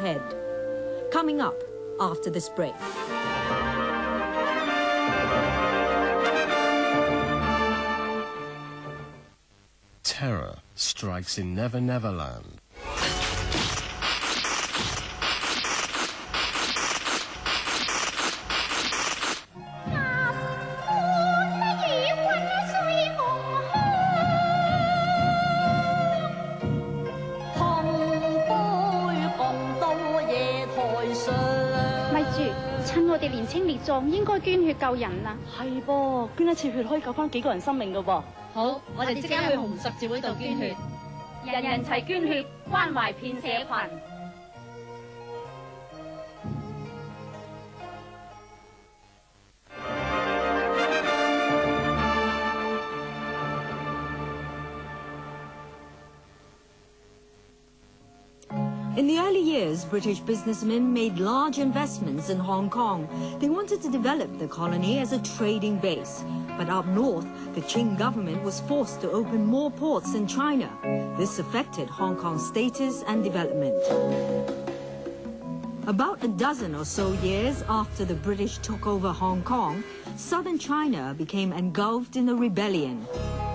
ahead. Coming up after this break. Terror strikes in Never Never Land.咪住，趁我哋年青力壯，應該捐血救人啊！係噃，捐一次血可以救翻幾個人生命噶噃。好，我哋即刻去紅十字會度捐血，人人齊捐血，關懷遍社群。In the early years, British businessmen made large investments in Hong Kong. They wanted to develop the colony as a trading base. But up north, the Qing government was forced to open more ports in China. This affected Hong Kong's status and development. About a dozen or so years after the British took over Hong Kong, southern China became engulfed in a rebellion.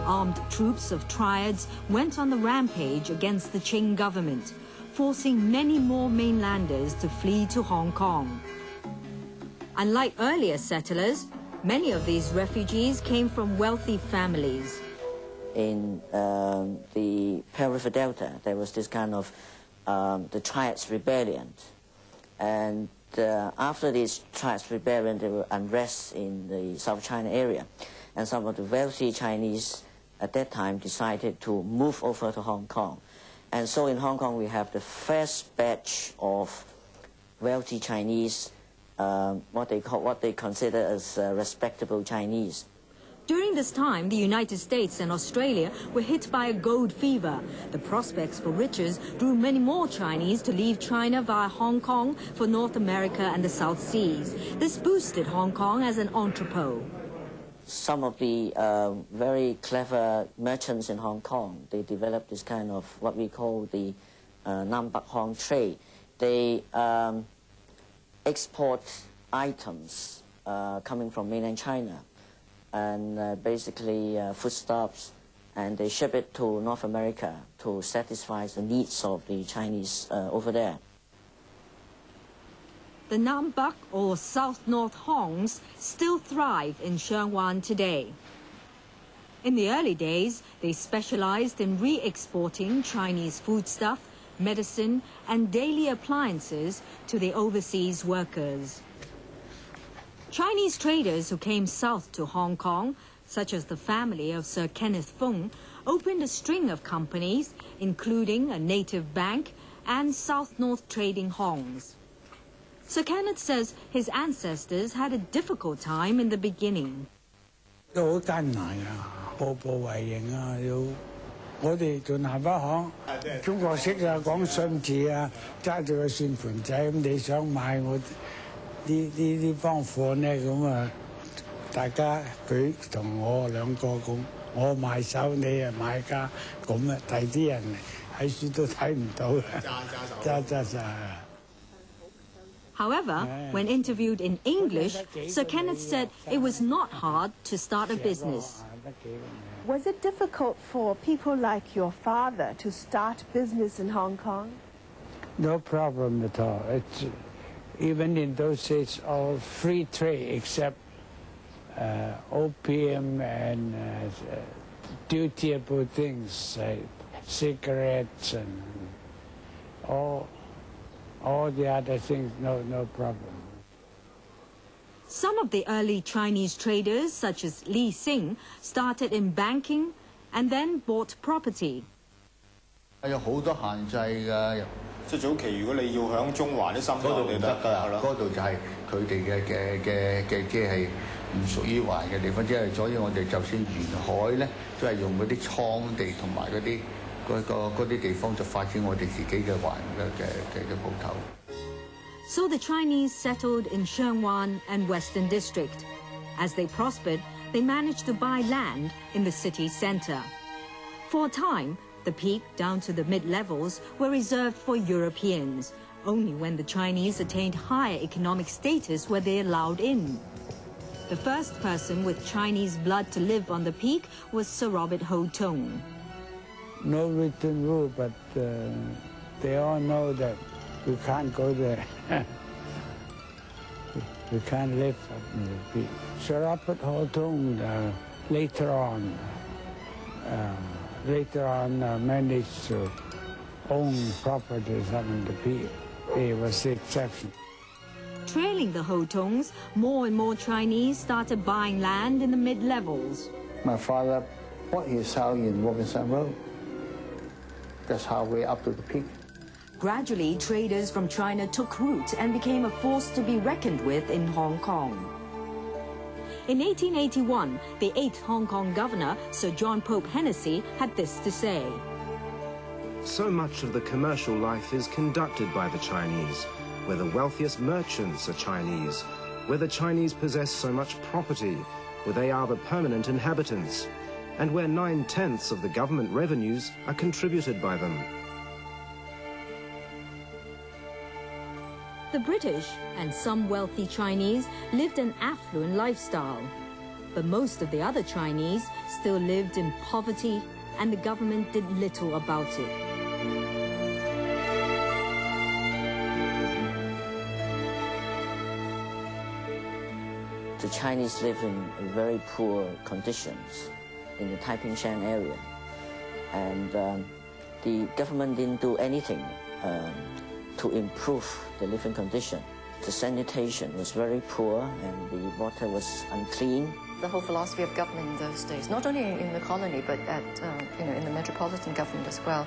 Armed troops of triads went on the rampage against the Qing government, forcing many more mainlanders to flee to Hong Kong. Unlike earlier settlers, many of these refugees came from wealthy families. In the Pearl River Delta, there was this kind of the Triads rebellion. And after this Triads rebellion, there were unrest in the South China area. And some of the wealthy Chinese at that time decided to move over to Hong Kong. And so in Hong Kong, we have the first batch of wealthy Chinese, what they consider as respectable Chinese. During this time, the United States and Australia were hit by a gold fever. The prospects for riches drew many more Chinese to leave China via Hong Kong for North America and the South Seas. This boosted Hong Kong as an entrepot. Some of the very clever merchants in Hong Kong, they developed this kind of what we call the Nam Bak Hong trade. They export items coming from mainland China and basically foodstuffs, and they ship it to North America to satisfy the needs of the Chinese over there. The Nam Bak, or South-North Hongs, still thrive in Sheung Wan today. In the early days, they specialized in re-exporting Chinese foodstuff, medicine, and daily appliances to the overseas workers. Chinese traders who came south to Hong Kong, such as the family of Sir Kenneth Fung, opened a string of companies, including a native bank and South-North Trading Hongs. Sir Kenneth says his ancestors had a difficult time in the beginning. 都好艱難啊，步步為營啊，我哋做南北行，中國式啊，講信字啊，揸住個算盤仔咁，你想買我呢幫貨呢咁啊，大家佢同我兩個咁，我賣手你啊買家咁啊，第啲人喺書都睇唔到啦，揸。However, when interviewed in English, Sir Kenneth said it was not hard to start a business. Was it difficult for people like your father to start business in Hong Kong? No problem at all. It's, even in those days, all free trade except opium and dutiable things like cigarettes and all the other things, no problem. Some of the early Chinese traders, such as Li Xing, started in banking and then bought property. 有好多限制㗎，即係早期如果你要響中環啲深嗰度唔得㗎，嗰度就係佢哋嘅即係唔屬於環嘅地方，即係所以我哋就算沿海咧，都係用嗰啲倉地同埋嗰啲地方就發展我哋自己嘅環嘅鋪頭。 So the Chinese settled in Sheung Wan and Western District. As they prospered, they managed to buy land in the city centre. For a time, the peak down to the mid-levels were reserved for Europeans. Only when the Chinese attained higher economic status were they allowed in. The first person with Chinese blood to live on the peak was Sir Robert Ho Tung. No written rule, but they all know that we can't go there. We can't live up in the peak. Sir Robert Ho Tung later on managed to own properties up in the peak. He was the exception. Trailing the Ho Tungs, more and more Chinese started buying land in the mid-levels. My father bought his house in Robinson Road. That's halfway up to the peak. Gradually, traders from China took root and became a force to be reckoned with in Hong Kong. In 1881, the 8th Hong Kong governor, Sir John Pope Hennessy, had this to say. So much of the commercial life is conducted by the Chinese, where the wealthiest merchants are Chinese, where the Chinese possess so much property, where they are the permanent inhabitants, and where 9/10 of the government revenues are contributed by them. The British and some wealthy Chinese lived an affluent lifestyle, but most of the other Chinese still lived in poverty, and the government did little about it. The Chinese live in very poor conditions in the Taiping Shan area, and the government didn't do anything to improve the living condition. The sanitation was very poor, and the water was unclean. The whole philosophy of government in those days, not only in the colony but at in the metropolitan government as well,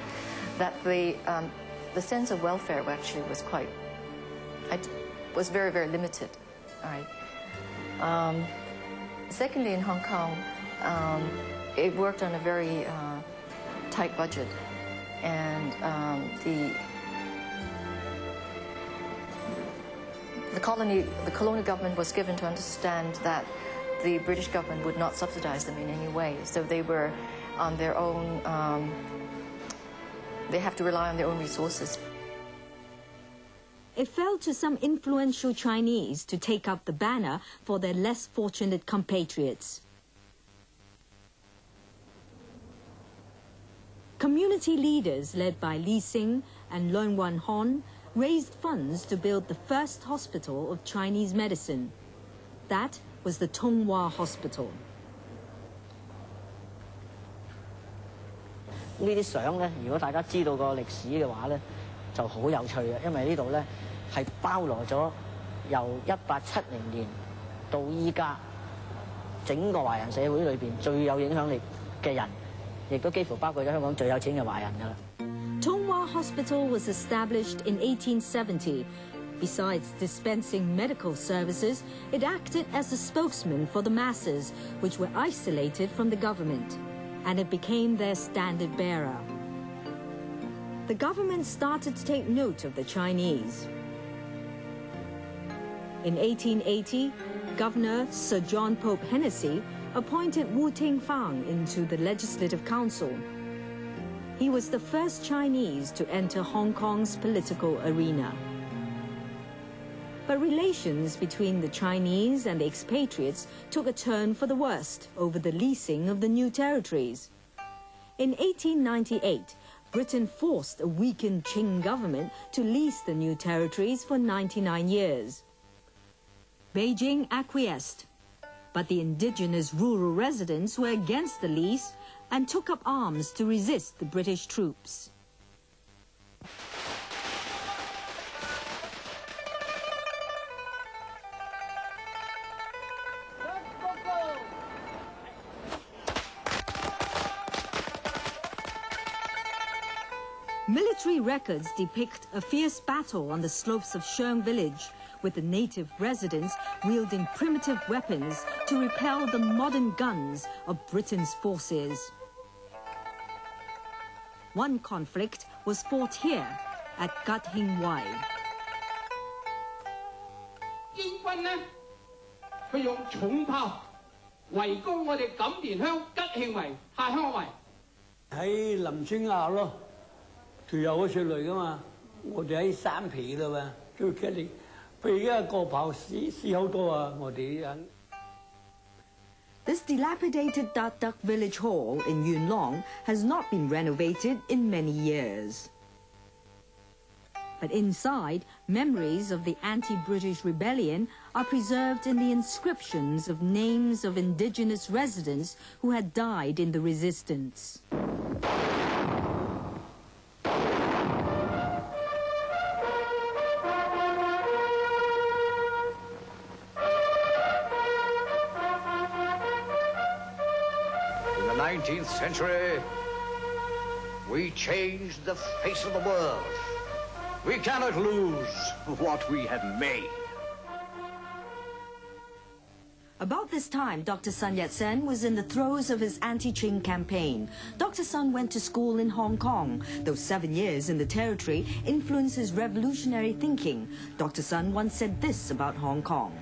that the sense of welfare actually was very, very limited. All right. Secondly, in Hong Kong, it worked on a very tight budget, and the colonial government was given to understand that the British government would not subsidize them in any way. So they were on their own, they have to rely on their own resources. It fell to some influential Chinese to take up the banner for their less fortunate compatriots. Community leaders led by Li Xing and Leung Wan Hon raised funds to build the first hospital of Chinese medicine. That was the Tung Wah Hospital. 呢啲相咧，如果大家知道個歷史嘅話咧，就好有趣嘅，因為呢度咧係包羅咗由1870年到依家整個華人社會裏邊最有影響力嘅人，亦都幾乎包括咗香港最有錢嘅華人㗎啦。Tung Wah Hospital was established in 1870. Besides dispensing medical services, it acted as a spokesman for the masses, which were isolated from the government, and it became their standard bearer. The government started to take note of the Chinese. In 1880, Governor Sir John Pope Hennessy appointed Wu Ting-fang into the Legislative Council. He was the first Chinese to enter Hong Kong's political arena. But relations between the Chinese and the expatriates took a turn for the worst over the leasing of the new territories. In 1898, Britain forced a weakened Qing government to lease the new territories for 99 years. Beijing acquiesced, but the indigenous rural residents were against the lease and took up arms to resist the British troops. Military records depict a fierce battle on the slopes of Sheung village, with the native residents wielding primitive weapons to repel the modern guns of Britain's forces. One conflict was fought here at Gat Hing Wai. 英軍呢，佢用重炮圍攻我哋錦田鄉吉慶圍、太康圍。喺林村坳咯，條友嗰處嚟噶嘛。我哋喺三皮啦嘛，最激烈。譬如而家個炮死好多啊！我哋啲人。This dilapidated Dak village hall in Yuen Long has not been renovated in many years. But inside, memories of the anti-British rebellion are preserved in the inscriptions of names of indigenous residents who had died in the resistance. In the 19th century, we changed the face of the world. We cannot lose what we have made. About this time, Dr. Sun Yat-sen was in the throes of his anti-Qing campaign. Dr. Sun went to school in Hong Kong. Those 7 years in the territory influenced his revolutionary thinking. Dr. Sun once said this about Hong Kong.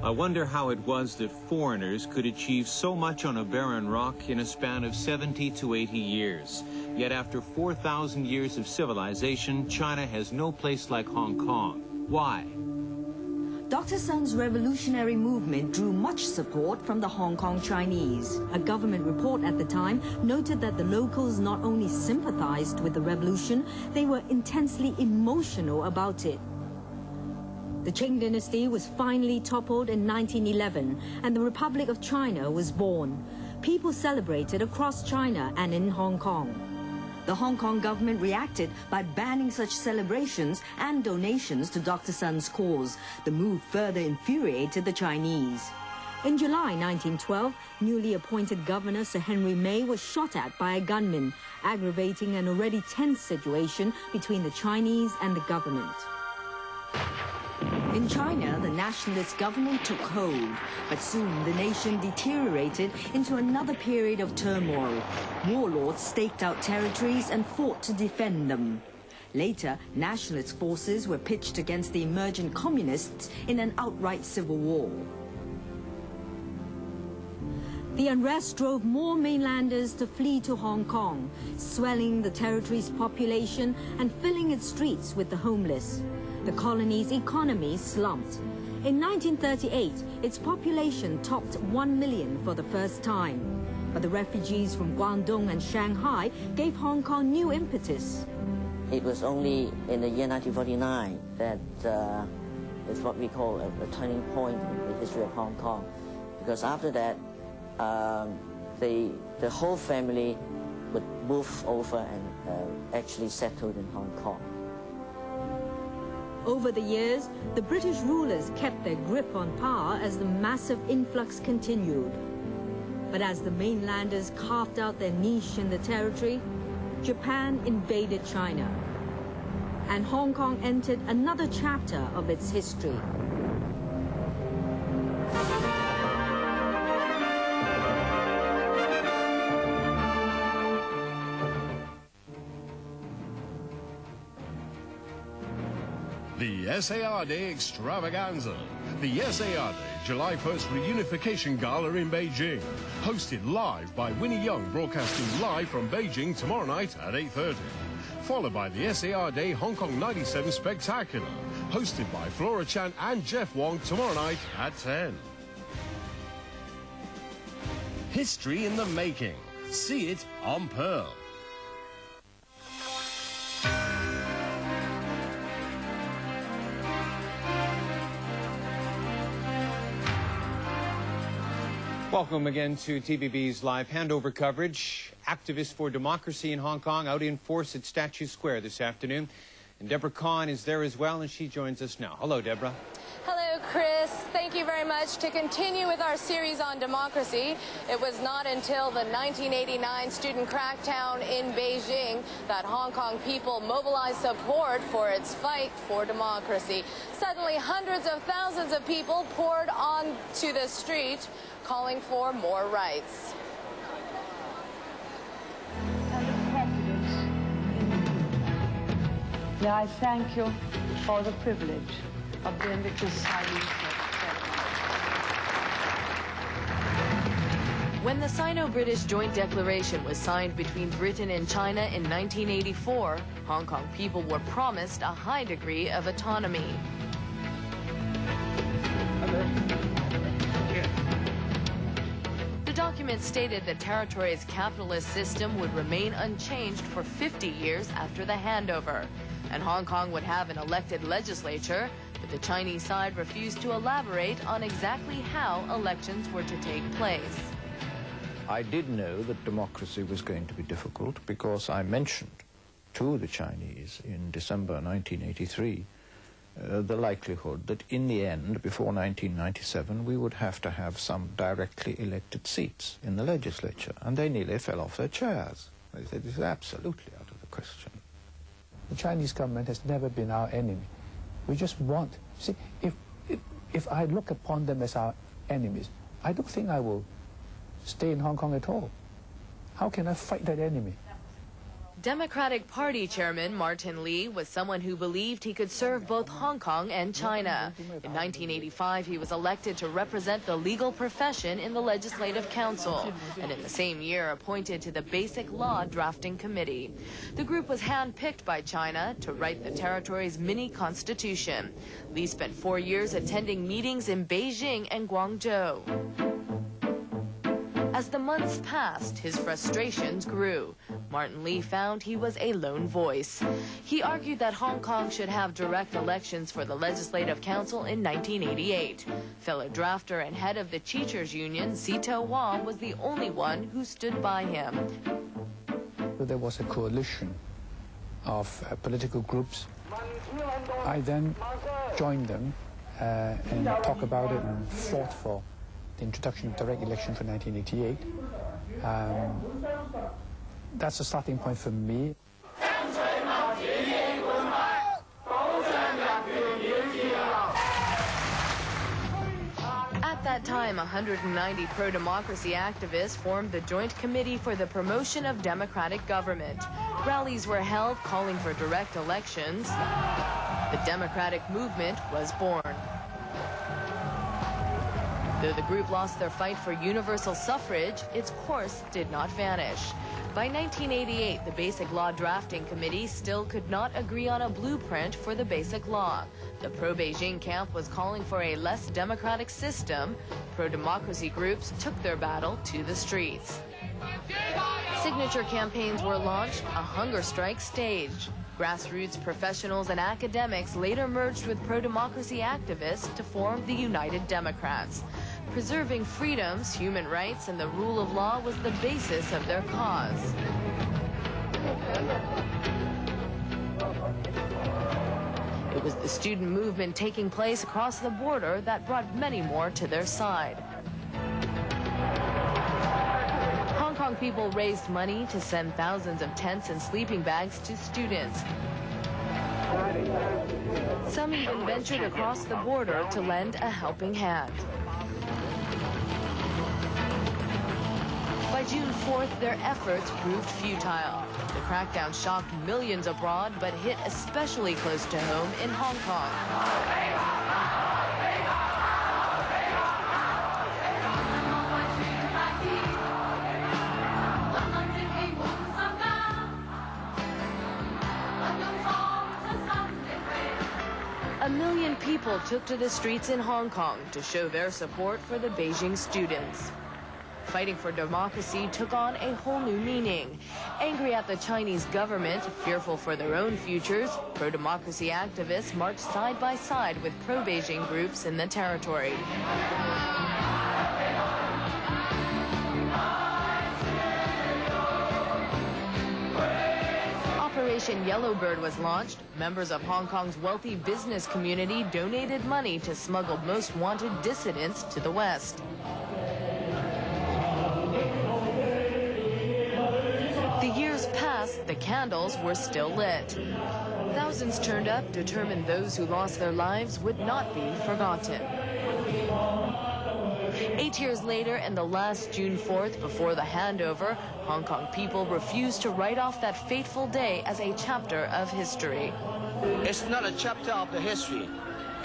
I wonder how it was that foreigners could achieve so much on a barren rock in a span of 70 to 80 years. Yet after 4,000 years of civilization, China has no place like Hong Kong. Why? Dr. Sun's revolutionary movement drew much support from the Hong Kong Chinese. A government report at the time noted that the locals not only sympathized with the revolution, they were intensely emotional about it. The Qing dynasty was finally toppled in 1911, and the Republic of China was born. People celebrated across China and in Hong Kong. The Hong Kong government reacted by banning such celebrations and donations to Dr. Sun's cause. The move further infuriated the Chinese. In July 1912, newly appointed Governor Sir Henry May was shot at by a gunman, aggravating an already tense situation between the Chinese and the government. In China, the nationalist government took hold, but soon the nation deteriorated into another period of turmoil. Warlords staked out territories and fought to defend them. Later, nationalist forces were pitched against the emergent communists in an outright civil war. The unrest drove more mainlanders to flee to Hong Kong, swelling the territory's population and filling its streets with the homeless. The colony's economy slumped. In 1938, its population topped 1 million for the first time. But the refugees from Guangdong and Shanghai gave Hong Kong new impetus. It was only in the year 1949 that it's what we call a turning point in the history of Hong Kong. Because after that, the whole family would move over and actually settled in Hong Kong. Over the years, the British rulers kept their grip on power as the massive influx continued. But as the mainlanders carved out their niche in the territory, Japan invaded China. And Hong Kong entered another chapter of its history. The SAR Day Extravaganza. The SAR Day July 1st Reunification Gala in Beijing. Hosted live by Winnie Young, broadcasting live from Beijing tomorrow night at 8:30. Followed by the SAR Day Hong Kong 97 Spectacular. Hosted by Flora Chan and Jeff Wong tomorrow night at 10. History in the making. See it on Pearl. Welcome again to TVB's live handover coverage. Activists for democracy in Hong Kong out in force at Statue Square this afternoon. And Deborah Kahn is there as well, and she joins us now. Hello, Deborah. Hello, Chris. Thank you very much. To continue with our series on democracy, it was not until the 1989 student crackdown in Beijing that Hong Kong people mobilized support for its fight for democracy. Suddenly, hundreds of thousands of people poured onto the street, calling for more rights. Yeah, I thank you for the privilege of being the silence. When the Sino-British Joint Declaration was signed between Britain and China in 1984, Hong Kong people were promised a high degree of autonomy. The document stated the territory's capitalist system would remain unchanged for 50 years after the handover, and Hong Kong would have an elected legislature, but the Chinese side refused to elaborate on exactly how elections were to take place. I did know that democracy was going to be difficult because I mentioned to the Chinese in December 1983 the likelihood that in the end, before 1997, we would have to have some directly elected seats in the legislature, and they nearly fell off their chairs. They said, this is absolutely out of the question. The Chinese government has never been our enemy. We just want, see, if I look upon them as our enemies, I don't think I will stay in Hong Kong at all. How can I fight that enemy? Democratic Party Chairman Martin Lee was someone who believed he could serve both Hong Kong and China. In 1985, he was elected to represent the legal profession in the Legislative Council, and in the same year appointed to the Basic Law Drafting Committee. The group was handpicked by China to write the territory's mini-constitution. Lee spent 4 years attending meetings in Beijing and Guangzhou. As the months passed, his frustrations grew. Martin Lee found he was a lone voice. He argued that Hong Kong should have direct elections for the Legislative Council in 1988. Fellow drafter and head of the Teachers Union, Sito Hua, was the only one who stood by him. There was a coalition of political groups. I then joined them and talked about it and fought for the introduction of direct election for 1988. That's a starting point for me. At that time, 190 pro-democracy activists formed the Joint Committee for the Promotion of Democratic Government. Rallies were held calling for direct elections. The democratic movement was born. Though the group lost their fight for universal suffrage, its course did not vanish. By 1988, the Basic Law Drafting Committee still could not agree on a blueprint for the Basic Law. The pro-Beijing camp was calling for a less democratic system. Pro-democracy groups took their battle to the streets. Signature campaigns were launched, a hunger strike staged. Grassroots professionals and academics later merged with pro-democracy activists to form the United Democrats. Preserving freedoms, human rights, and the rule of law was the basis of their cause. It was the student movement taking place across the border that brought many more to their side. Hong Kong people raised money to send thousands of tents and sleeping bags to students. Some even ventured across the border to lend a helping hand. By June 4th, their efforts proved futile. The crackdown shocked millions abroad, but hit especially close to home in Hong Kong. A million people took to the streets in Hong Kong to show their support for the Beijing students. Fighting for democracy took on a whole new meaning. Angry at the Chinese government, fearful for their own futures, pro-democracy activists marched side by side with pro-Beijing groups in the territory. Operation Yellowbird was launched. Members of Hong Kong's wealthy business community donated money to smuggle most wanted dissidents to the West. The years passed, the candles were still lit. Thousands turned up, determined those who lost their lives would not be forgotten. 8 years later, and the last June 4th before the handover, Hong Kong people refused to write off that fateful day as a chapter of history. It's not a chapter of the history.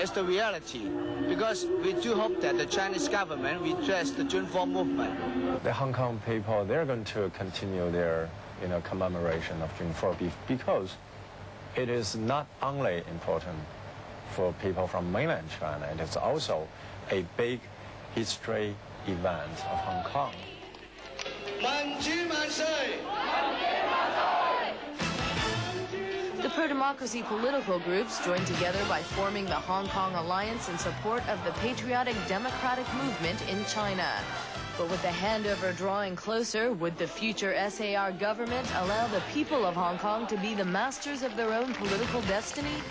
is the reality, because we do hope that the Chinese government will address the June 4 movement. The Hong Kong people, they're going to continue their commemoration of June 4 because it is not only important for people from mainland China, it is also a big history event of Hong Kong. The pro-democracy political groups joined together by forming the Hong Kong Alliance in support of the patriotic democratic movement in China. But with the handover drawing closer, would the future SAR government allow the people of Hong Kong to be the masters of their own political destiny?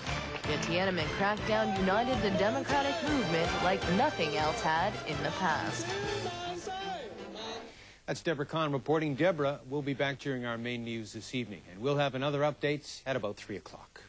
The Tiananmen crackdown united the democratic movement like nothing else had in the past. That's Deborah Kahn reporting. Deborah will be back during our main news this evening, and we'll have another update at about 3 o'clock.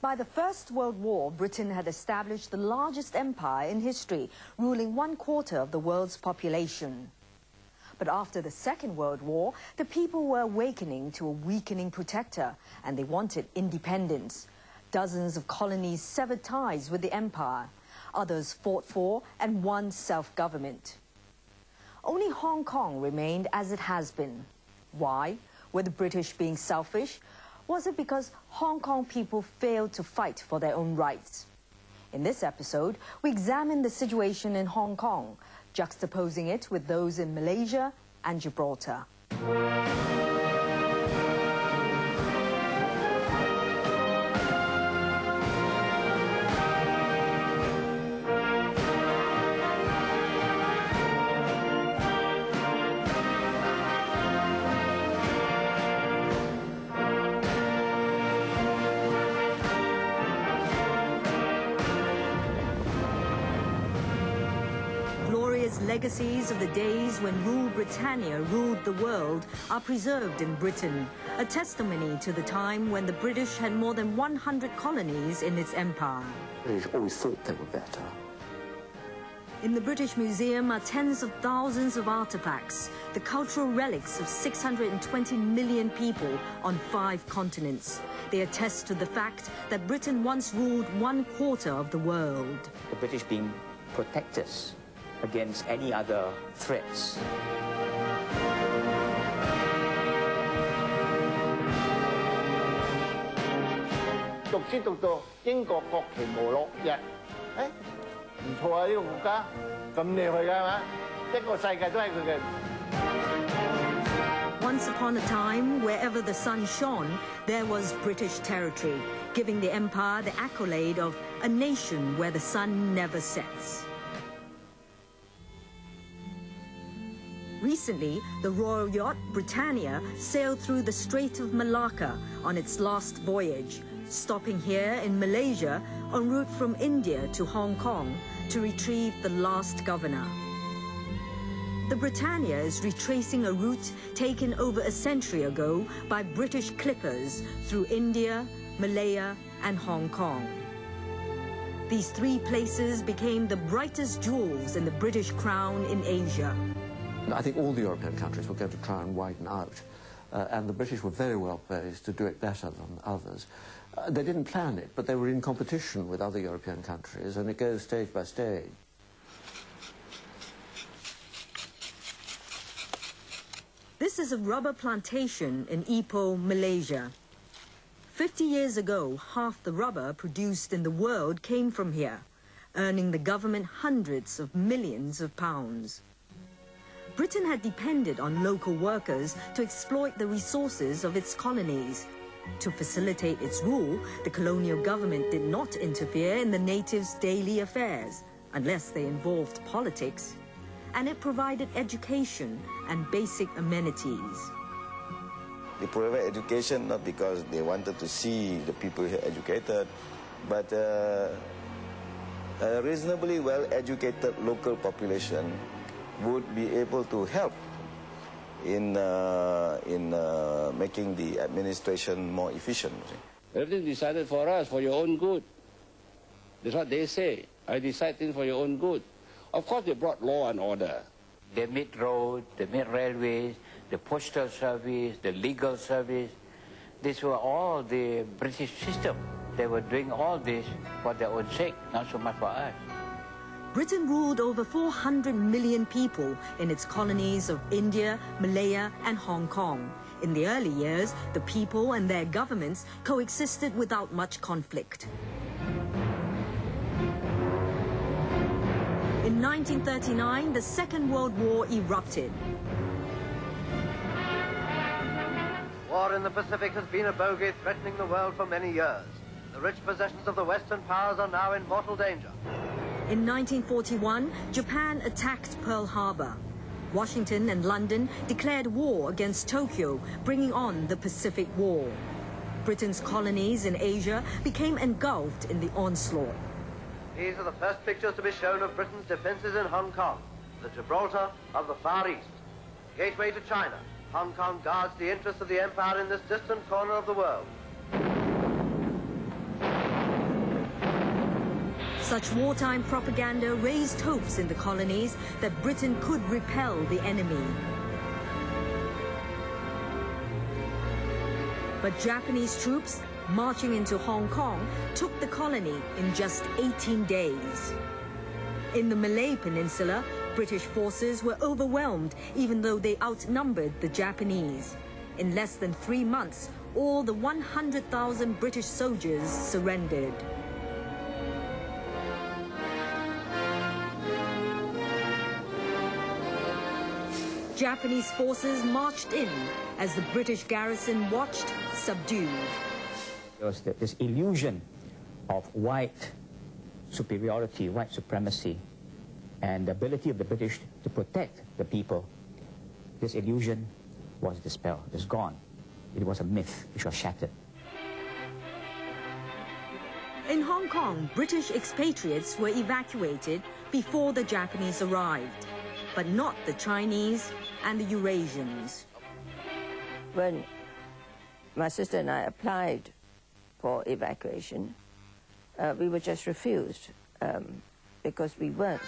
By the First World War, Britain had established the largest empire in history, ruling 1/4 of the world's population. But after the Second World War, the people were awakening to a weakening protector, and they wanted independence. Dozens of colonies severed ties with the empire. Others fought for and won self-government. Only Hong Kong remained as it has been. Why? Were the British being selfish? Was it because Hong Kong people failed to fight for their own rights? In this episode, we examine the situation in Hong Kong, juxtaposing it with those in Malaysia and Gibraltar. Legacies of the days when Rule Britannia ruled the world are preserved in Britain, a testimony to the time when the British had more than 100 colonies in its empire. The British always thought they were better. In the British Museum are tens of thousands of artifacts, the cultural relics of 620 million people on 5 continents. They attest to the fact that Britain once ruled 1/4 of the world. The British being protectors against any other threats.讀書讀到英國國旗無落日，唔錯啊！呢個國家咁厲害㗎係嘛？一個世界都係佢嘅。Once upon a time, wherever the sun shone, there was British territory, giving the empire the accolade of a nation where the sun never sets. Recently, the royal yacht Britannia sailed through the Strait of Malacca on its last voyage, stopping here in Malaysia en route from India to Hong Kong to retrieve the last governor. The Britannia is retracing a route taken over a century ago by British clippers through India, Malaya, and Hong Kong. These 3 places became the brightest jewels in the British crown in Asia. I think all the European countries were going to try and widen out, and the British were very well placed to do it better than others. They didn't plan it, but they were in competition with other European countries, and it goes stage by stage. This is a rubber plantation in Ipoh, Malaysia. 50 years ago, half the rubber produced in the world came from here, earning the government hundreds of millions of pounds. Britain had depended on local workers to exploit the resources of its colonies. To facilitate its rule, the colonial government did not interfere in the natives' daily affairs, unless they involved politics, and it provided education and basic amenities. They provide education not because they wanted to see the people here educated, but a reasonably well-educated local population would be able to help in making the administration more efficient. Everything decided for us, for your own good. That's what they say. I decide things for your own good. Of course, they brought law and order. They made roads, they made railways, the postal service, the legal service. These were all the British system. They were doing all this for their own sake, not so much for us. Britain ruled over 400 million people in its colonies of India, Malaya and Hong Kong. In the early years, the people and their governments coexisted without much conflict. In 1939, the Second World War erupted. War in the Pacific has been a bogey threatening the world for many years. The rich possessions of the Western powers are now in mortal danger. In 1941, Japan attacked Pearl Harbor. Washington and London declared war against Tokyo, bringing on the Pacific War. Britain's colonies in Asia became engulfed in the onslaught. These are the first pictures to be shown of Britain's defences in Hong Kong, the Gibraltar of the Far East. Gateway to China, Hong Kong guards the interests of the empire in this distant corner of the world. Such wartime propaganda raised hopes in the colonies that Britain could repel the enemy. But Japanese troops marching into Hong Kong took the colony in just 18 days. In the Malay Peninsula, British forces were overwhelmed even though they outnumbered the Japanese. In less than 3 months, all the 100,000 British soldiers surrendered. Japanese forces marched in as the British garrison watched, subdued. There was this illusion of white superiority, white supremacy, and the ability of the British to protect the people. This illusion was dispelled, it was gone. It was a myth which was shattered. In Hong Kong, British expatriates were evacuated before the Japanese arrived, but not the Chinese and the Eurasians. When my sister and I applied for evacuation, we were just refused because we weren't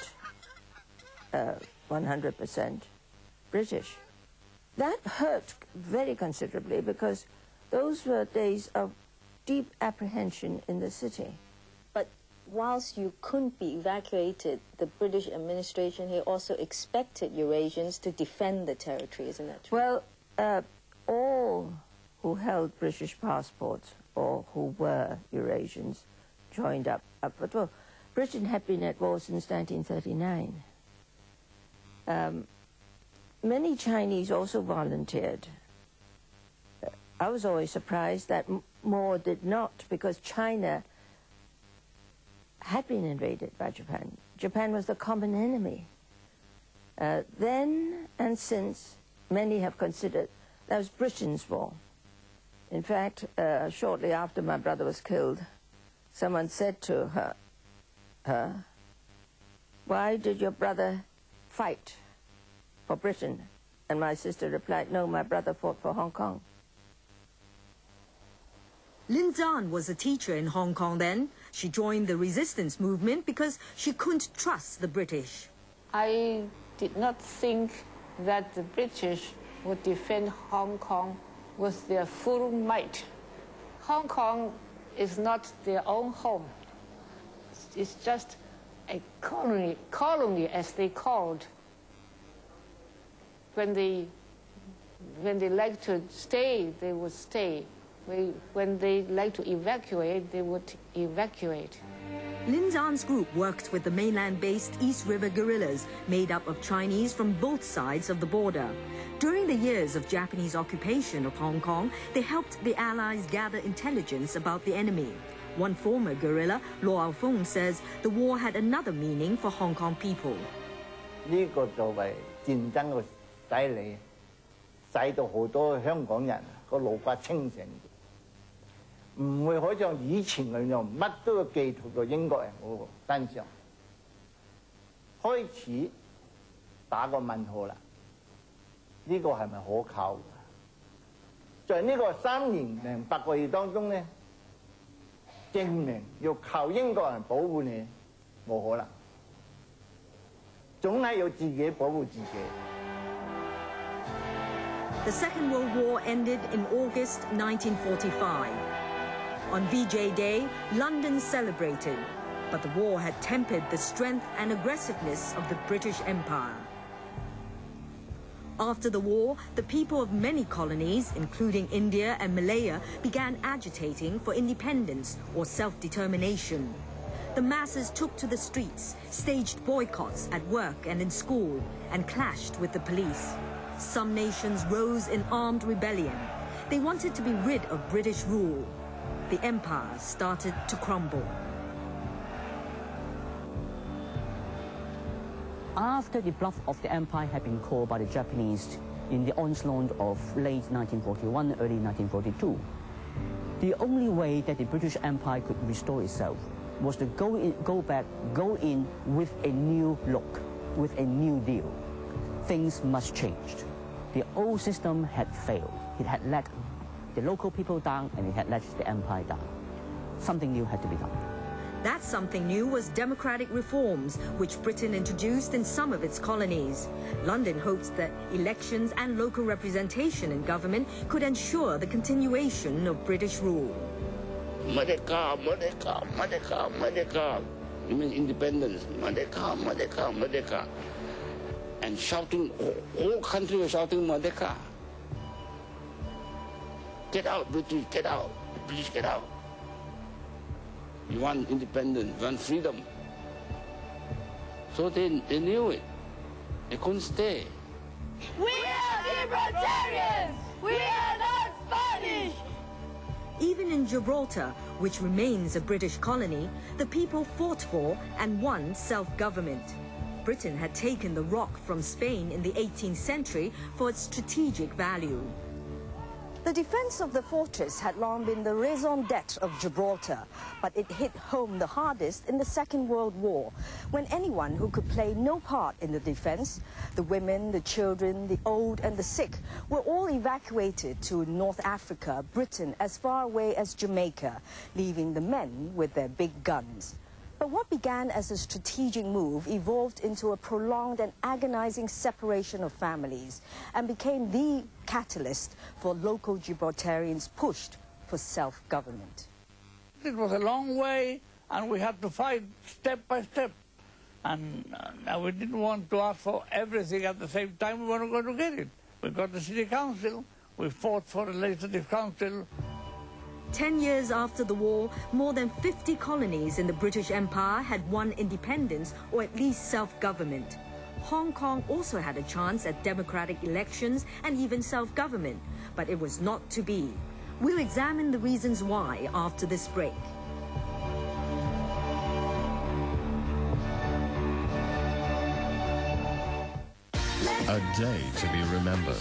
100% British. That hurt very considerably because those were days of deep apprehension in the city. But whilst you couldn't be evacuated, the British administration here also expected Eurasians to defend the territory, isn't that true? Well, all who held British passports or who were Eurasians joined up. But well, Britain had been at war since 1939. Many Chinese also volunteered. I was always surprised that more did not, because China had been invaded by Japan. Japan was the common enemy. Then and since, many have considered that was Britain's war. In fact, shortly after my brother was killed, someone said to her, "Why did your brother fight for Britain?" And my sister replied, "No, my brother fought for Hong Kong." Lin Zhan was a teacher in Hong Kong then. She joined the resistance movement because she couldn't trust the British. I did not think that the British would defend Hong Kong with their full might. Hong Kong is not their own home. It's just a colony as they called. When they like to stay, they would stay. When they like to evacuate, they would evacuate. Lin Zhan's group worked with the mainland-based East River guerrillas, made up of Chinese from both sides of the border. During the years of Japanese occupation of Hong Kong, they helped the Allies gather intelligence about the enemy. One former guerrilla, Lo Feng, says the war had another meaning for Hong Kong people. 呢個作為戰爭嘅洗禮，使到好多香港人個腦瓜清醒啲，唔會好似以前咁樣乜都要寄託到英國人嗰個身上。開始打個問號啦，呢個係咪可靠？在呢個3年零8個月當中咧，證明要靠英國人保護你冇可能，總係要自己保護自己。The Second World War ended in August 1945. On VJ Day, London celebrated, but the war had tempered the strength and aggressiveness of the British Empire. After the war, the people of many colonies, including India and Malaya, began agitating for independence or self-determination. The masses took to the streets, staged boycotts at work and in school, and clashed with the police. Some nations rose in armed rebellion. They wanted to be rid of British rule. The empire started to crumble. After the bluff of the empire had been called by the Japanese in the onslaught of late 1941, early 1942, the only way that the British Empire could restore itself was to go in with a new look, with a new deal. Things must change. The old system had failed. It had let the local people down and it had let the empire down. Something new had to be done. That something new was democratic reforms, which Britain introduced in some of its colonies. London hopes that elections and local representation in government could ensure the continuation of British rule. Merdeka, Merdeka, Merdeka, Merdeka. It means independence. Merdeka, Merdeka, Merdeka. And shouting, whole country was shouting Merdeka. Get out, British, get out. British, get out. You want independence, you want freedom. So they knew it. They couldn't stay. We are libertarians! We are not Spanish! Even in Gibraltar, which remains a British colony, the people fought for and won self-government. Britain had taken the rock from Spain in the 18th century for its strategic value. The defense of the fortress had long been the raison d'etre of Gibraltar, but it hit home the hardest in the Second World War, when anyone who could play no part in the defense, the women, the children, the old and the sick, were all evacuated to North Africa, Britain, as far away as Jamaica, leaving the men with their big guns. But what began as a strategic move evolved into a prolonged and agonizing separation of families and became the catalyst for local Gibraltarians pushed for self-government. It was a long way and we had to fight step by step. And we didn't want to ask for everything at the same time. We weren't going to get it. We got the city council, we fought for the legislative council. 10 years after the war, more than 50 colonies in the British Empire had won independence or at least self-government. Hong Kong also had a chance at democratic elections and even self-government, but it was not to be. We'll examine the reasons why after this break. A day to be remembered.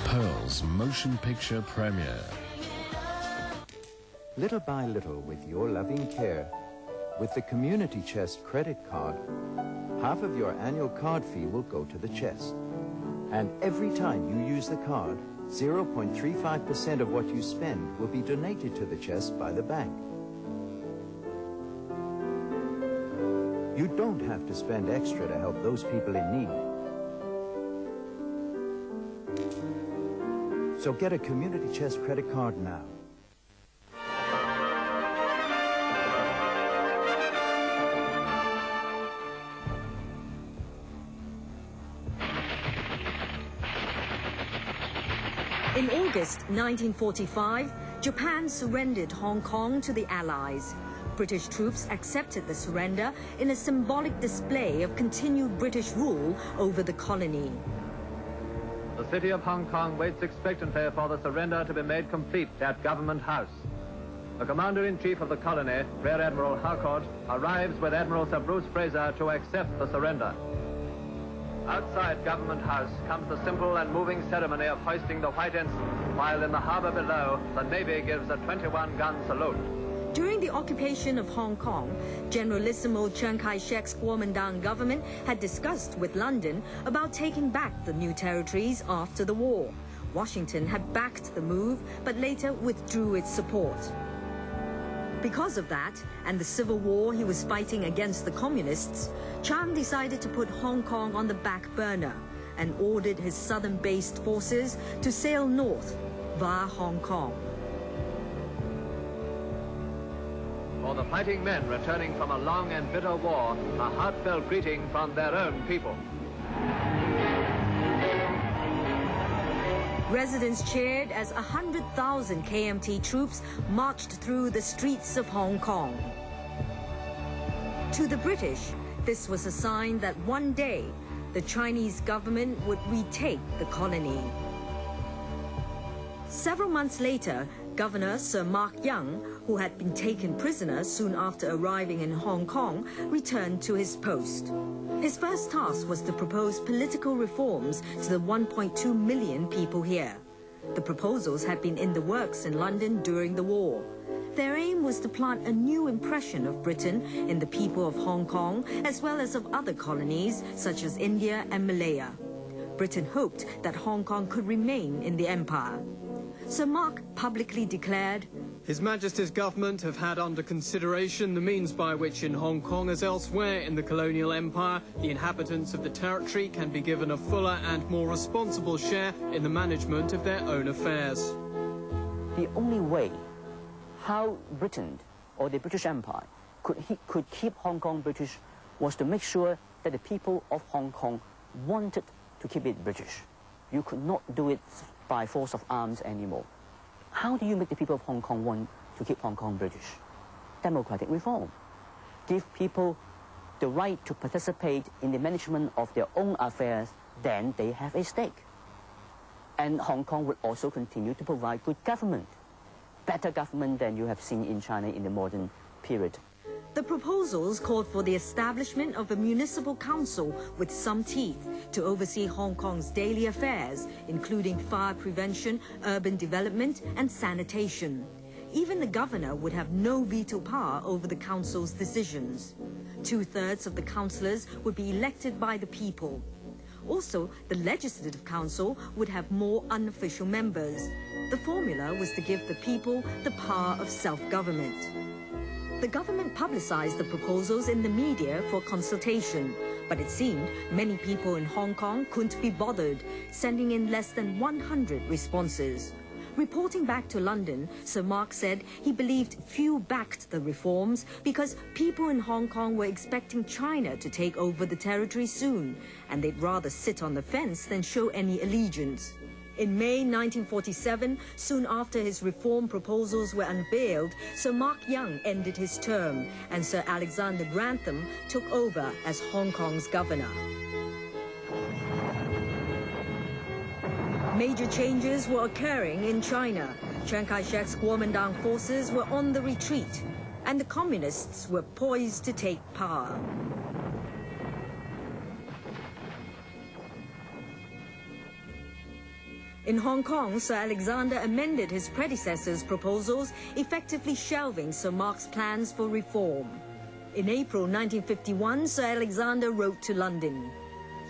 Pearl's motion picture premiere. Little by little, with your loving care, with the Community Chest credit card, half of your annual card fee will go to the chest. And every time you use the card, 0.35% of what you spend will be donated to the chest by the bank. You don't have to spend extra to help those people in need. So get a Community Chest credit card now. In August 1945, Japan surrendered Hong Kong to the Allies. British troops accepted the surrender in a symbolic display of continued British rule over the colony. The The city of Hong Kong waits expectantly for the surrender to be made complete at Government House. The Commander-in-Chief of the colony, Rear Admiral Harcourt, arrives with Admiral Sir Bruce Fraser to accept the surrender. Outside Government House comes the simple and moving ceremony of hoisting the white ensign, while in the harbour below, the Navy gives a 21-gun salute. During the occupation of Hong Kong, Generalissimo Chiang Kai-shek's Kuomintang government had discussed with London about taking back the new territories after the war. Washington had backed the move, but later withdrew its support. Because of that, and the civil war he was fighting against the communists, Chiang decided to put Hong Kong on the back burner and ordered his southern-based forces to sail north via Hong Kong. For the fighting men returning from a long and bitter war, a heartfelt greeting from their own people. Residents cheered as 100,000 KMT troops marched through the streets of Hong Kong. To the British, this was a sign that one day the Chinese government would retake the colony. Several months later, Governor Sir Mark Young, who had been taken prisoner soon after arriving in Hong Kong, returned to his post. His first task was to propose political reforms to the 1.2 million people here. The proposals had been in the works in London during the war. Their aim was to plant a new impression of Britain in the people of Hong Kong, as well as of other colonies such as India and Malaya. Britain hoped that Hong Kong could remain in the empire. Sir Mark publicly declared, His Majesty's government have had under consideration the means by which in Hong Kong as elsewhere in the colonial empire, the inhabitants of the territory can be given a fuller and more responsible share in the management of their own affairs. The only way how Britain or the British Empire could keep Hong Kong British was to make sure that the people of Hong Kong wanted to keep it British. You could not do it by force of arms anymore. How do you make the people of Hong Kong want to keep Hong Kong British? Democratic reform. Give people the right to participate in the management of their own affairs, then they have a stake. And Hong Kong would also continue to provide good government, better government than you have seen in China in the modern period. The proposals called for the establishment of a municipal council with some teeth to oversee Hong Kong's daily affairs, including fire prevention, urban development and sanitation. Even the governor would have no veto power over the council's decisions. 2/3 of the councillors would be elected by the people. Also, the Legislative Council would have more unofficial members. The formula was to give the people the power of self-government. The government publicized the proposals in the media for consultation, but it seemed many people in Hong Kong couldn't be bothered, sending in less than 100 responses. Reporting back to London, Sir Mark said he believed few backed the reforms because people in Hong Kong were expecting China to take over the territory soon, and they'd rather sit on the fence than show any allegiance. In May 1947, soon after his reform proposals were unveiled, Sir Mark Young ended his term, and Sir Alexander Grantham took over as Hong Kong's governor. Major changes were occurring in China. Chiang Kai-shek's Kuomintang forces were on the retreat, and the communists were poised to take power. In Hong Kong, Sir Alexander amended his predecessor's proposals, effectively shelving Sir Mark's plans for reform. In April 1951, Sir Alexander wrote to London,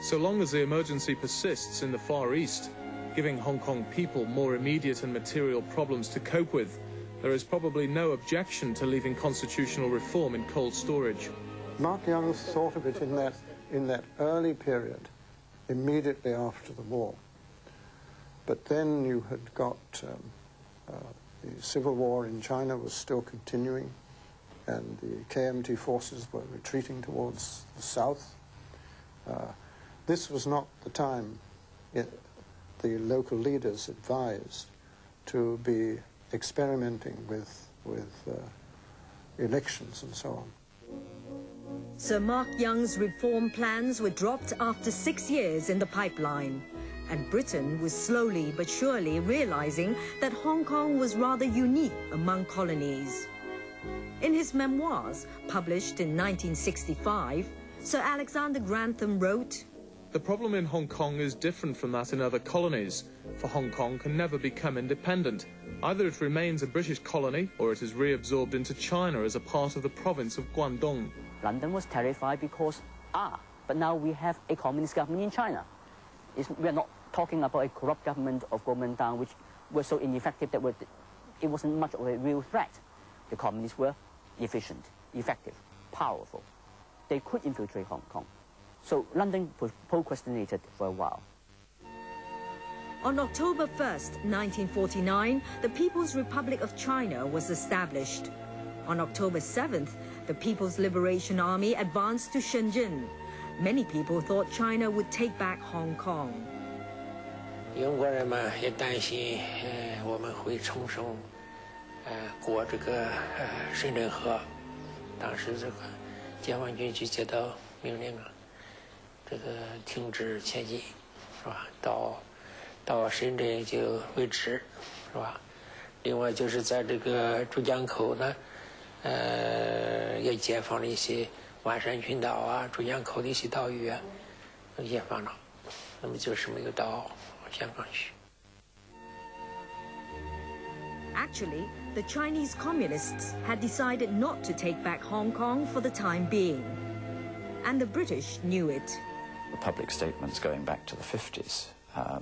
So long as the emergency persists in the Far East, giving Hong Kong people more immediate and material problems to cope with, there is probably no objection to leaving constitutional reform in cold storage. Mark Young thought of it in that early period, immediately after the war. But then you had got the civil war in China was still continuing, and the KMT forces were retreating towards the south. This was not the time the local leaders advised to be experimenting with elections and so on. Sir Mark Young's reform plans were dropped after 6 years in the pipeline. and Britain was slowly but surely realizing that Hong Kong was rather unique among colonies. In his memoirs, published in 1965, Sir Alexander Grantham wrote, "The problem in Hong Kong is different from that in other colonies, for Hong Kong can never become independent. Either it remains a British colony, or it is reabsorbed into China as a part of the province of Guangdong." London was terrified because, but now we have a communist government in China. We are not talking about a corrupt government of Kuomintang, which was so ineffective that it wasn't much of a real threat. The communists were efficient, effective, powerful. They could infiltrate Hong Kong. So London procrastinated for a while. On October 1st, 1949, the People's Republic of China was established. On October 7th, the People's Liberation Army advanced to Shenzhen. Many people thought China would take back Hong Kong. 英国人们也担心，我们会重生，过这个深圳河。当时这个解放军就接到命令了，这个停止前进，是吧？到深圳就为止，是吧？另外就是在这个珠江口呢，也解放了一些万山群岛啊、珠江口的一些岛屿啊，都解放了。那么就是没有到香港去。Actually, the Chinese communists had decided not to take back Hong Kong for the time being. And the British knew it. The public statements going back to the 50s,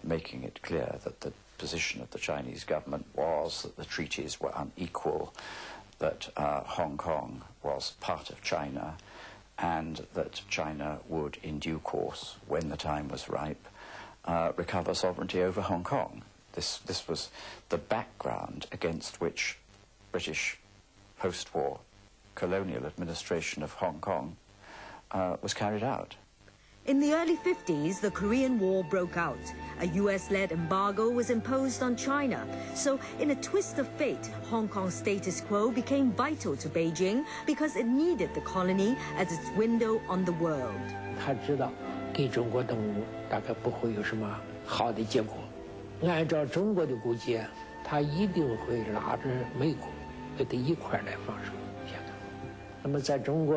making it clear that the position of the Chinese government was that the treaties were unequal, that Hong Kong was part of China, and that China would, in due course, when the time was ripe, recover sovereignty over Hong Kong. This was the background against which British post-war colonial administration of Hong Kong was carried out. In the early 50s, the Korean War broke out. A US-led embargo was imposed on China. So, in a twist of fate, Hong Kong's status quo became vital to Beijing because it needed the colony as its window on the world. 他知道给中国动武大概不会有什么好的结果。按照中国的估计，他一定会拉着美国跟他一块来防守香港。那么在中国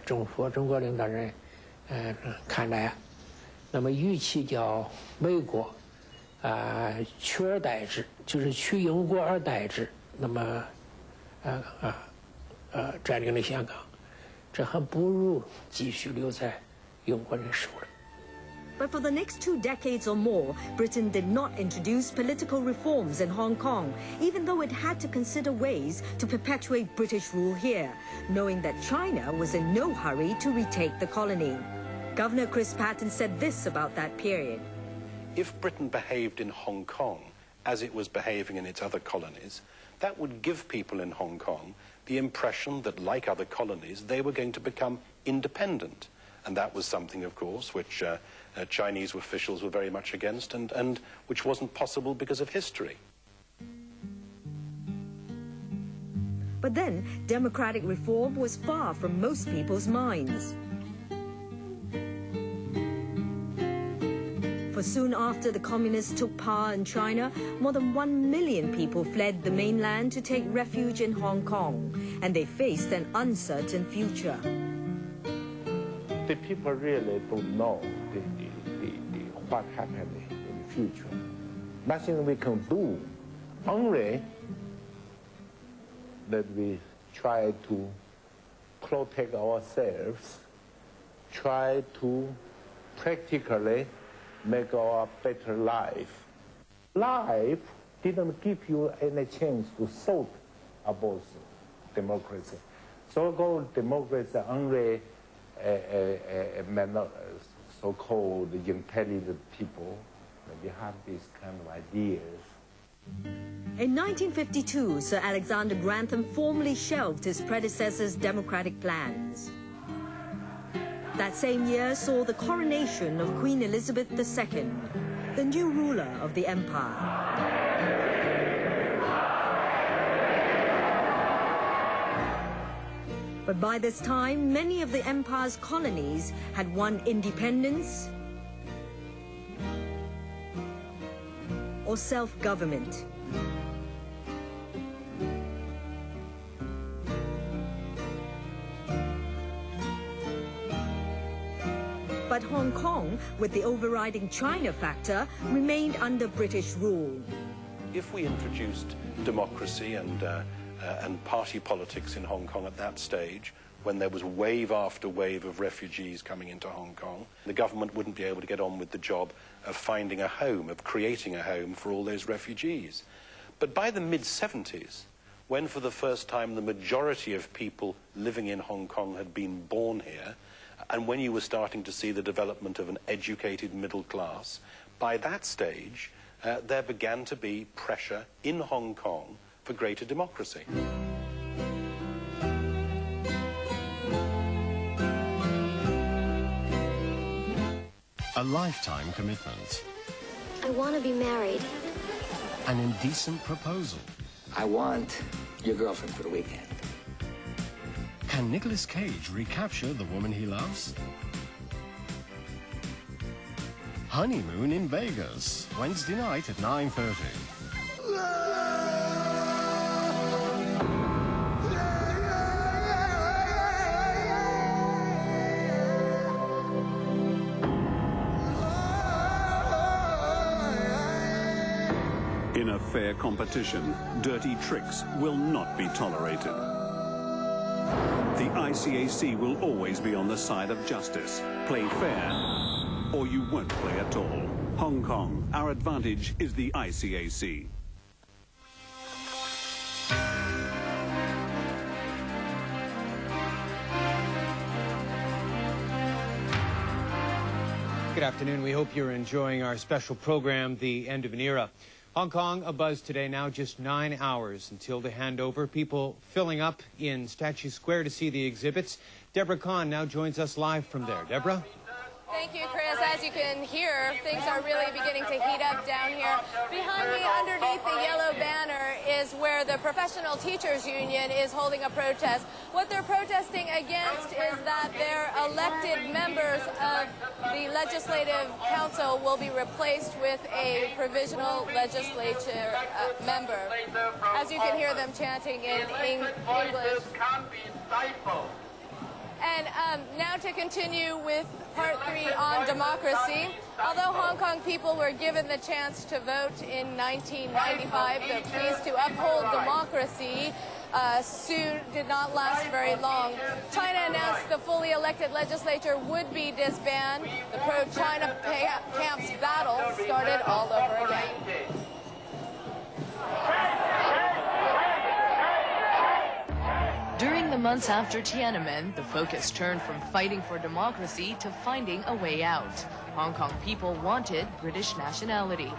政府、中国领导人看来，那么与其叫美国取而代之，就是取英国而代之，那么占领了香港，这还不如继续留在英国人手里。 But for the next 2 decades or more, Britain did not introduce political reforms in Hong Kong, even though it had to consider ways to perpetuate British rule here, knowing that China was in no hurry to retake the colony. Governor Chris Patten said this about that period. If Britain behaved in Hong Kong as it was behaving in its other colonies, that would give people in Hong Kong the impression that, like other colonies, they were going to become independent. And that was something, of course, which Chinese officials were very much against and which wasn't possible because of history. But then, democratic reform was far from most people's minds. For soon after the communists took power in China, more than 1 million people fled the mainland to take refuge in Hong Kong, and they faced an uncertain future. The people really don't know what happened in the future. Nothing we can do, only that we try to protect ourselves, try to practically make our better life. Life didn't give you any chance to thought about democracy. So-called democracy only so-called intelligent people, they have these kind of ideas. In 1952, Sir Alexander Grantham formally shelved his predecessor's democratic plans. That same year saw the coronation of Queen Elizabeth II, the new ruler of the empire. But by this time, many of the empire's colonies had won independence or self-government. But Hong Kong, with the overriding China factor, remained under British rule. If we introduced democracy and party politics in Hong Kong at that stage, when there was wave after wave of refugees coming into Hong Kong, the government wouldn't be able to get on with the job of finding a home, of creating a home for all those refugees. But by the mid-70s, when for the first time the majority of people living in Hong Kong had been born here, and when you were starting to see the development of an educated middle class, by that stage, there began to be pressure in Hong Kong for greater democracy. A lifetime commitment. I want to be married. An indecent proposal. I want your girlfriend for the weekend. Can Nicolas Cage recapture the woman he loves? Honeymoon in Vegas, Wednesday night at 9:30. In a fair competition, dirty tricks will not be tolerated. The ICAC will always be on the side of justice. Play fair, or you won't play at all. Hong Kong, our advantage is the ICAC. Good afternoon. We hope you're enjoying our special program, The End of an Era. Hong Kong abuzz today, now just 9 hours until the handover. People filling up in Statue Square to see the exhibits. Deborah Kahn now joins us live from there. Deborah? Thank you, Chris. As you can hear, things are really beginning to heat up down here. Behind me, underneath the yellow banner, is where the Professional Teachers Union is holding a protest. What they're protesting against is that their elected members of the Legislative Council will be replaced with a provisional legislature member. As you can hear them chanting in English. And now to continue with part 3 on democracy. Although Hong Kong people were given the chance to vote in 1995, the pleas to uphold democracy soon did not last very long. China announced the fully elected legislature would be disbanded. The pro-China camp's battle started all over again. During the months after Tiananmen, the focus turned from fighting for democracy to finding a way out. Hong Kong people wanted British nationality.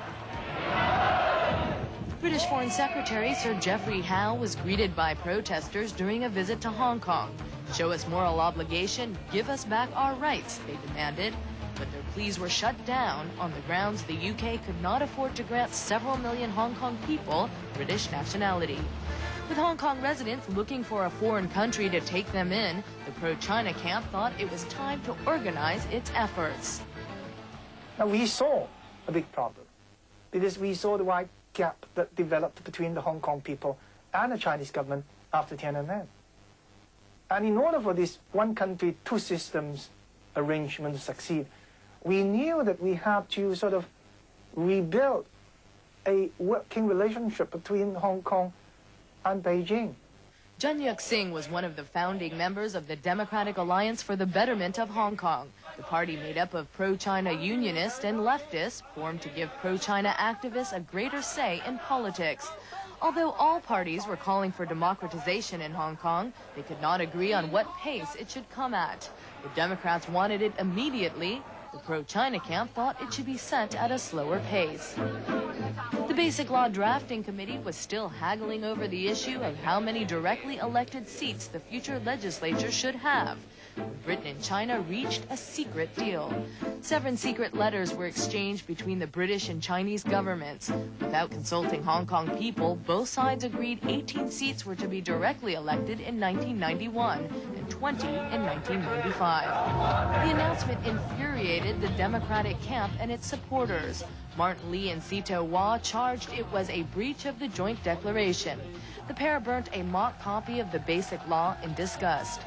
British Foreign Secretary Sir Geoffrey Howe was greeted by protesters during a visit to Hong Kong. Show us moral obligation, give us back our rights, they demanded. But their pleas were shut down on the grounds the UK could not afford to grant several million Hong Kong people British nationality. With Hong Kong residents looking for a foreign country to take them in, the pro-China camp thought it was time to organize its efforts. Now we saw a big problem because we saw the wide gap that developed between the Hong Kong people and the Chinese government after Tiananmen. And in order for this one country, two systems arrangement to succeed, we knew that we had to sort of rebuild a working relationship between Hong Kong and Beijing. Zhen Yuxing was one of the founding members of the Democratic Alliance for the Betterment of Hong Kong. The party made up of pro-China unionists and leftists formed to give pro-China activists a greater say in politics. Although all parties were calling for democratization in Hong Kong, they could not agree on what pace it should come at. The Democrats wanted it immediately. The pro-China camp thought it should be sent at a slower pace. The Basic Law Drafting Committee was still haggling over the issue of how many directly elected seats the future legislature should have. Britain and China reached a secret deal. 7 secret letters were exchanged between the British and Chinese governments. Without consulting Hong Kong people, both sides agreed 18 seats were to be directly elected in 1991 and 20 in 1995. The announcement infuriated the Democratic camp and its supporters. Martin Lee and Sito Hua charged it was a breach of the joint declaration. The pair burnt a mock copy of the Basic Law in disgust.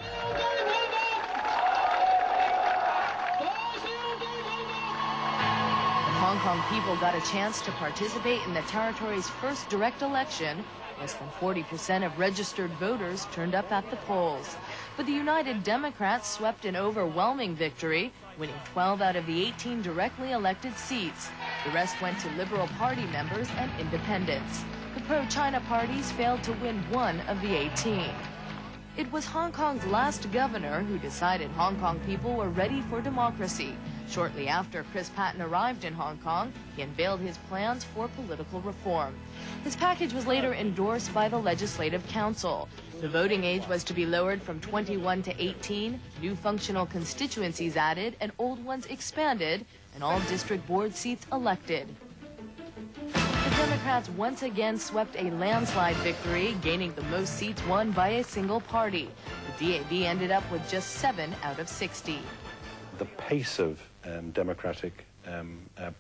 Hong Kong people got a chance to participate in the territory's first direct election. Less than 40% of registered voters turned up at the polls. But the United Democrats swept an overwhelming victory, winning 12 out of the 18 directly elected seats. The rest went to Liberal Party members and independents. The pro-China parties failed to win 1 of the 18. It was Hong Kong's last governor who decided Hong Kong people were ready for democracy. Shortly after Chris Patten arrived in Hong Kong, he unveiled his plans for political reform. His package was later endorsed by the Legislative Council. The voting age was to be lowered from 21 to 18, new functional constituencies added, and old ones expanded, and all district board seats elected. The Democrats once again swept a landslide victory, gaining the most seats won by a single party. The DAB ended up with just 7 out of 60. The pace of democratic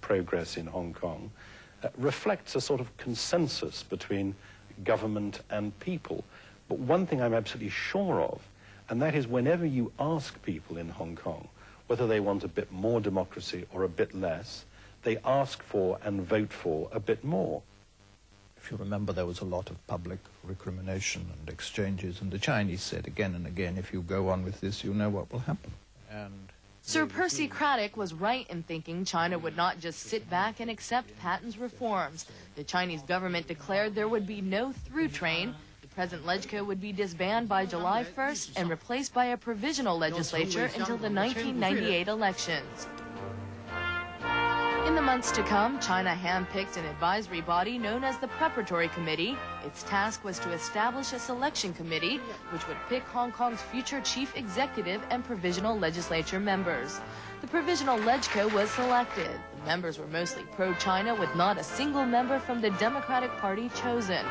progress in Hong Kong reflects a sort of consensus between government and people. But one thing I'm absolutely sure of, and that is whenever you ask people in Hong Kong whether they want a bit more democracy or a bit less, they ask for and vote for a bit more. If you remember, there was a lot of public recrimination and exchanges, and the Chinese said again and again, if you go on with this, you know what will happen. And Sir Percy Craddock was right in thinking China would not just sit back and accept Patten's reforms. The Chinese government declared there would be no through train. The present LegCo would be disbanded by July 1st and replaced by a provisional legislature until the 1998 elections. In the months to come, China handpicked an advisory body known as the Preparatory Committee. Its task was to establish a selection committee which would pick Hong Kong's future chief executive and provisional legislature members. The provisional LegCo was selected. The members were mostly pro-China, with not a single member from the Democratic Party chosen.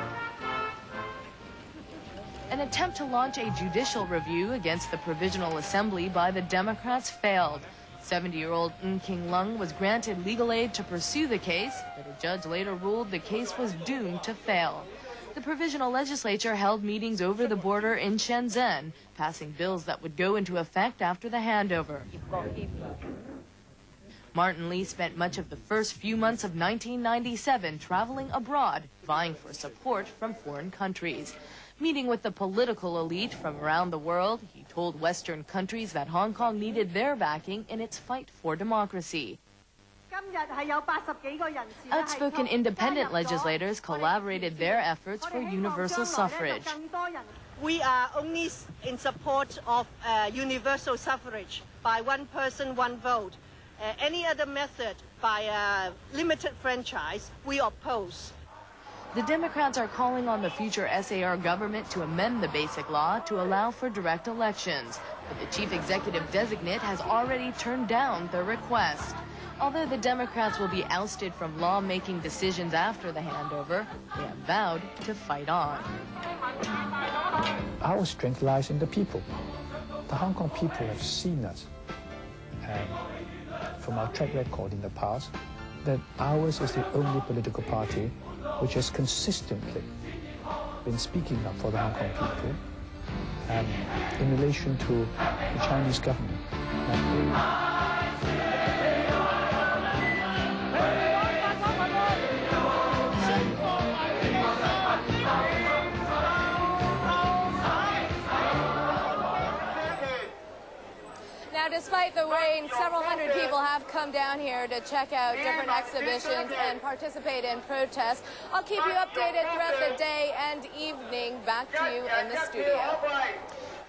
An attempt to launch a judicial review against the Provisional Assembly by the Democrats failed. 70-year-old Ng King Lung was granted legal aid to pursue the case, but a judge later ruled the case was doomed to fail. The provisional legislature held meetings over the border in Shenzhen, passing bills that would go into effect after the handover. Martin Lee spent much of the first few months of 1997 traveling abroad, vying for support from foreign countries. Meeting with the political elite from around the world, he told Western countries that Hong Kong needed their backing in its fight for democracy. Outspoken independent legislators collaborated their efforts for universal suffrage. We are only in support of universal suffrage by one person, one vote. Any other method by limited franchise, we oppose. The Democrats are calling on the future SAR government to amend the Basic Law to allow for direct elections. But the chief executive designate has already turned down the request. Although the Democrats will be ousted from lawmaking decisions after the handover, they have vowed to fight on. Our strength lies in the people. The Hong Kong people have seen us, and from our track record in the past, that ours is the only political party which has consistently been speaking up for the Hong Kong people and in relation to the Chinese government. Now, despite the rain, several hundred people have come down here to check out different exhibitions and participate in protests. I'll keep you updated throughout the day and evening. Back to you in the studio.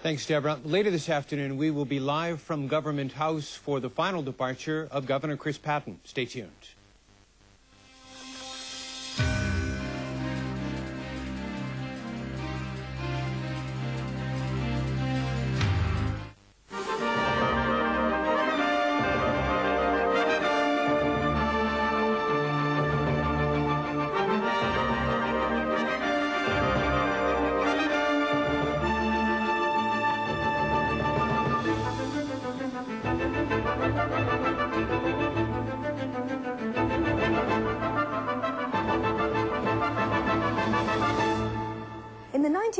Thanks, Deborah. Later this afternoon, we will be live from Government House for the final departure of Governor Chris Patten. Stay tuned.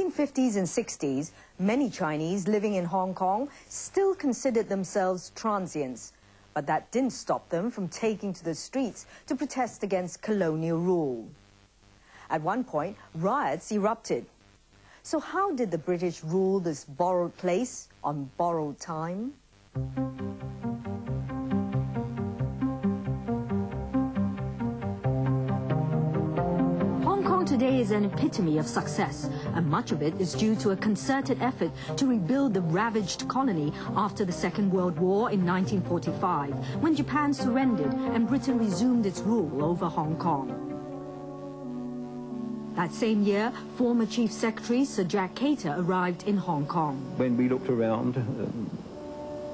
1950s and 60s, many Chinese living in Hong Kong still considered themselves transients, but that didn't stop them from taking to the streets to protest against colonial rule. At one point, riots erupted. So how did the British rule this borrowed place on borrowed time? Hong Kong today is an epitome of success, and much of it is due to a concerted effort to rebuild the ravaged colony after the Second World War in 1945, when Japan surrendered and Britain resumed its rule over Hong Kong. That same year, former Chief Secretary Sir Jack Cater arrived in Hong Kong. When we looked around,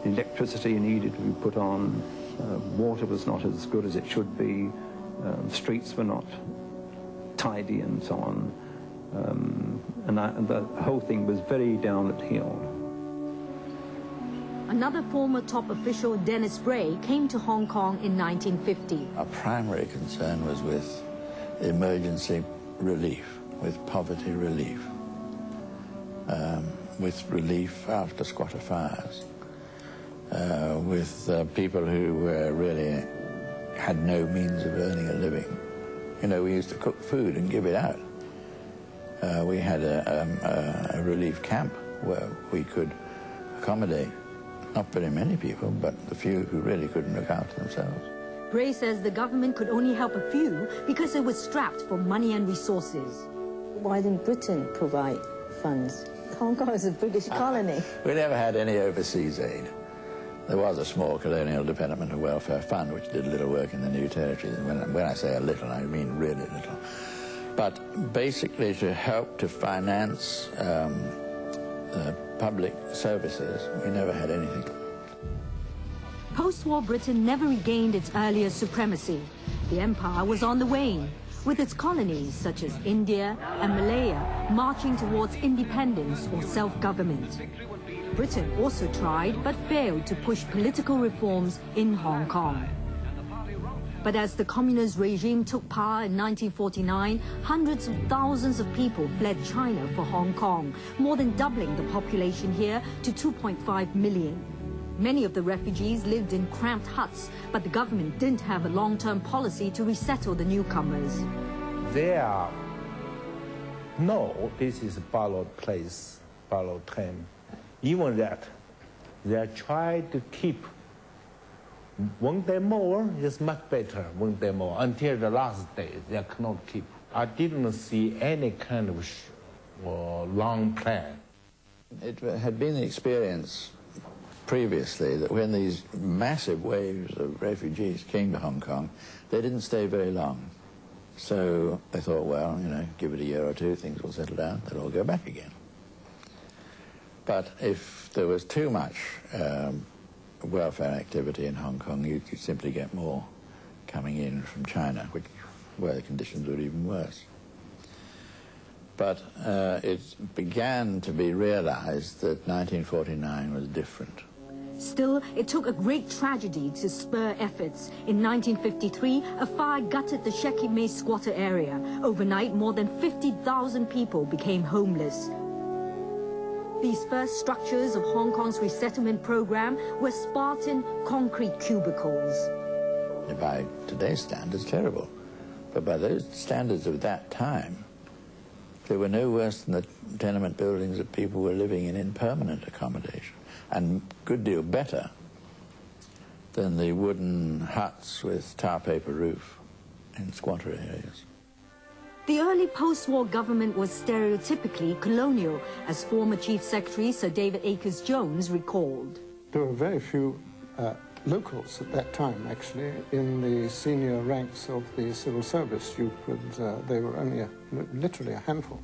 electricity needed to be put on, water was not as good as it should be, streets were not tidy and so on, and the whole thing was very down at heel. Another former top official, Dennis Bray, came to Hong Kong in 1950. Our primary concern was with emergency relief, with poverty relief, with relief after squatter fires, with people who really had no means of earning a living. You know, we used to cook food and give it out. We had a relief camp where we could accommodate not very many people, but the few who really couldn't look after themselves. Bray says the government could only help a few because it was strapped for money and resources. Why didn't Britain provide funds? Hong Kong is a British colony. We never had any overseas aid. There was a small colonial developmental welfare fund which did a little work in the new territories. When I say a little, I mean really little. But basically to help to finance public services, we never had anything. Post-war Britain never regained its earlier supremacy. The empire was on the wane, with its colonies such as India and Malaya marching towards independence or self-government. Britain also tried but failed to push political reforms in Hong Kong. But as the communist regime took power in 1949, hundreds of thousands of people fled China for Hong Kong, more than doubling the population here to 2.5 million. Many of the refugees lived in cramped huts, but the government didn't have a long-term policy to resettle the newcomers. No, this is a borrowed place, borrowed time. Even that, they try to keep. One day more is much better, one day more. Until the last day, they cannot keep. I didn't see any kind of long plan. It had been the experience previously that when these massive waves of refugees came to Hong Kong, they didn't stay very long. So they thought, well, you know, give it a year or two, things will settle down, they'll all go back again. But if there was too much welfare activity in Hong Kong, you could simply get more coming in from China, where the conditions were even worse. But it began to be realized that 1949 was different. Still, it took a great tragedy to spur efforts. In 1953, a fire gutted the Sheki Mei squatter area. Overnight, more than 50,000 people became homeless. These first structures of Hong Kong's resettlement program were Spartan concrete cubicles. By today's standards, terrible. But by those standards of that time, they were no worse than the tenement buildings that people were living in permanent accommodation, and a good deal better than the wooden huts with tar paper roof in squatter areas. The early post-war government was stereotypically colonial, as former Chief Secretary Sir David Akers-Jones recalled. There were very few locals at that time, actually, in the senior ranks of the civil service. They were only literally a handful.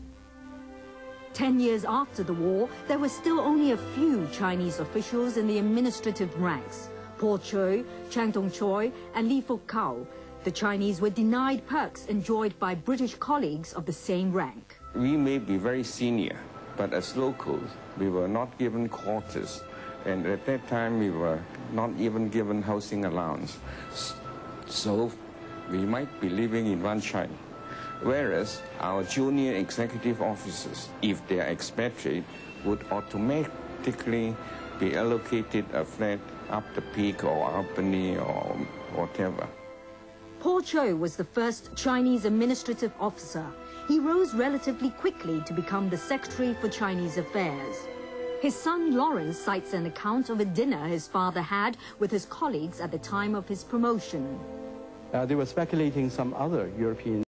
10 years after the war, there were still only a few Chinese officials in the administrative ranks. Paul Choi, Chang Dong-choi, and Li Fok-kao. The Chinese were denied perks enjoyed by British colleagues of the same rank. We may be very senior, but as locals, we were not given quarters. And at that time, we were not even given housing allowance. So we might be living in Wan Chai, Whereas our junior executive officers, if they are expatriate, would automatically be allocated a flat up the Peak or Albany or whatever. Paul Cho was the first Chinese administrative officer. He rose relatively quickly to become the Secretary for Chinese Affairs. His son Lawrence cites an account of a dinner his father had with his colleagues at the time of his promotion. They were speculating some other European